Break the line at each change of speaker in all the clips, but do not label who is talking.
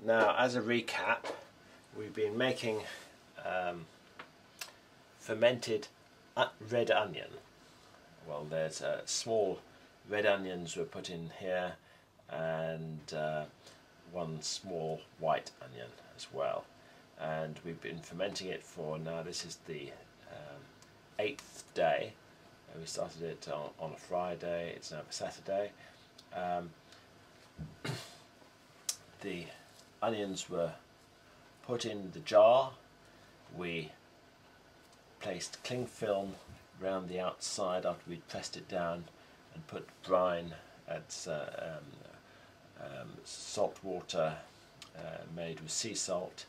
Now, as a recap, we've been making fermented red onion. Well, there's small red onions were put in here, and one small white onion as well. And we've been fermenting it for, now this is the 8th day. We started it on a Friday, it's now Saturday. The onions were put in the jar. We placed cling film around the outside after we'd pressed it down, and put brine, that's salt water made with sea salt,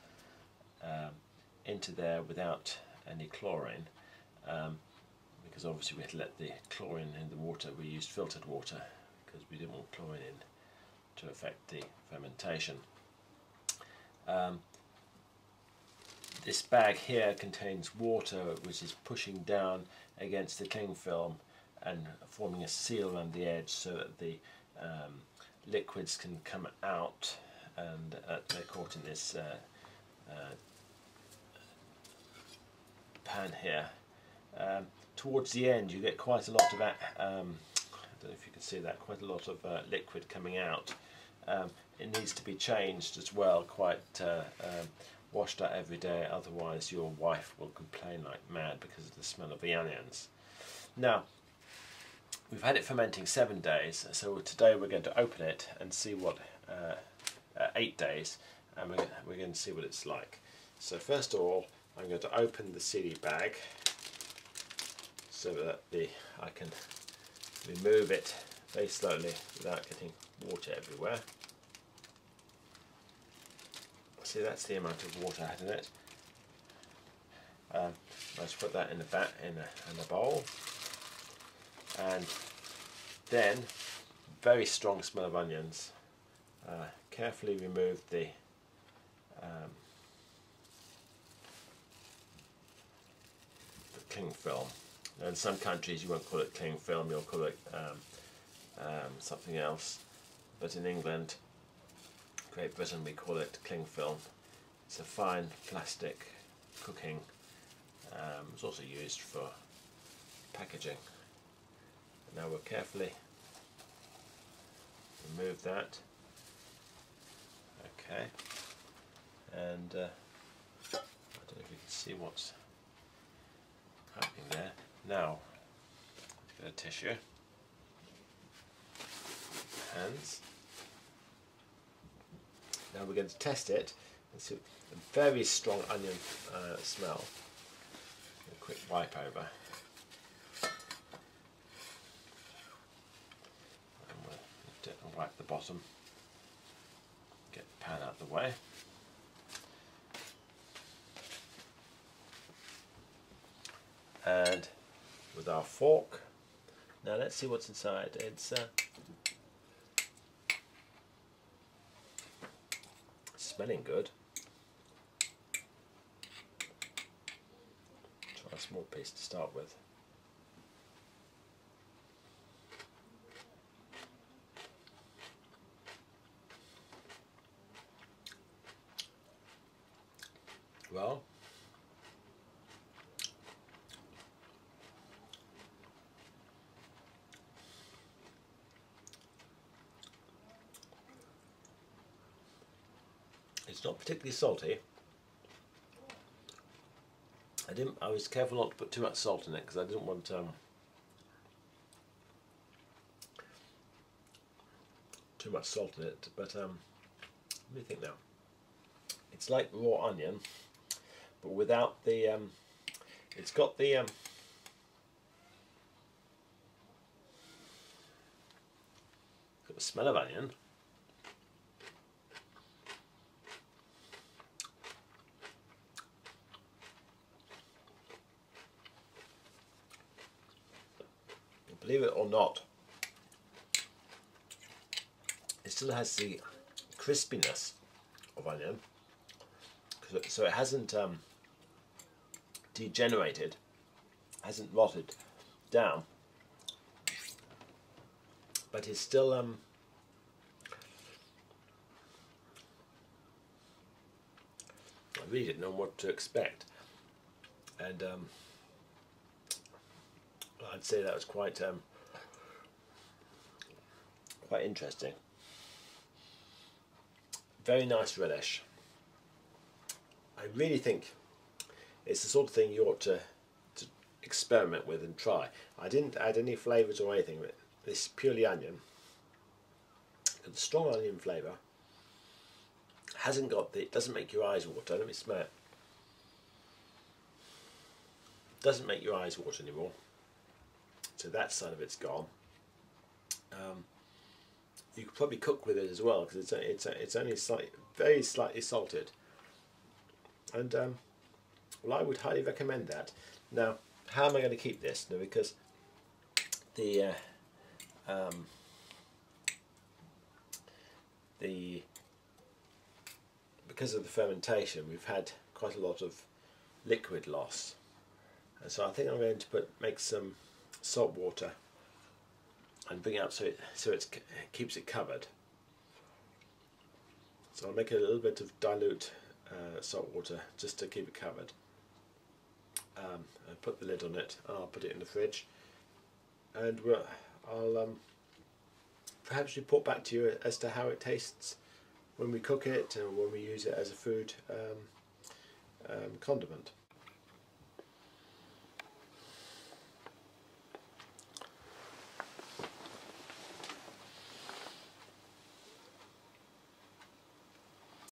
into there without any chlorine, because obviously we had to let the chlorine in the water. We used filtered water because we didn't want chlorine in to affect the fermentation. This bag here contains water which is pushing down against the cling film and forming a seal around the edge so that the liquids can come out, and they're caught in this pan here. Towards the end you get quite a lot of, I don't know if you can see that, quite a lot of liquid coming out. It needs to be changed as well, quite washed out every day, otherwise your wife will complain like mad because of the smell of the onions. Now, we've had it fermenting 7 days, so today we're going to open it and see what 8 days, and we're going to see what it's like. So first of all, I'm going to open the CD bag so that I can remove it very slowly without getting water everywhere. See, that's the amount of water I had in it. Let's put that in a bowl, and then very strong smell of onions. Carefully remove the cling film. Now, in some countries you won't call it cling film, you'll call it something else, but in England, Great Britain, we call it cling film. It's a fine plastic cooking. It's also used for packaging. Now we'll carefully remove that. Okay, and I don't know if you can see what's happening there. Now, get a tissue, hands. Now we're going to test it and see a very strong onion smell. A quick wipe over. And we'll lift it and wipe the bottom. Get the pan out of the way. And with our fork, now let's see what's inside. It's smelling good. Try a small piece to start with. Well, it's not particularly salty. I was careful not to put too much salt in it because I didn't want too much salt in it. But let me think now. It's like raw onion, but without the. It's got the. Got the smell of onion. Believe it or not, it still has the crispiness of onion, so it hasn't degenerated, hasn't rotted down, but it's still really didn't know what to expect, and I'd say that was quite quite interesting. Very nice relish. I really think it's the sort of thing you ought to experiment with and try. I didn't add any flavours or anything. This is purely onion. Got the strong onion flavour. Hasn't got the. It doesn't make your eyes water. Let me smell it. Doesn't make your eyes water anymore. So that side of it's gone. You could probably cook with it as well because it's only very slightly salted. And well, I would highly recommend that. Now, how am I going to keep this? No, because the because of the fermentation, we've had quite a lot of liquid loss, and so I think I'm going to make some salt water and bring it up so it keeps it covered. So I'll make a little bit of dilute salt water just to keep it covered. I'll put the lid on it and I'll put it in the fridge, and I'll perhaps report back to you as to how it tastes when we cook it and when we use it as a food condiment.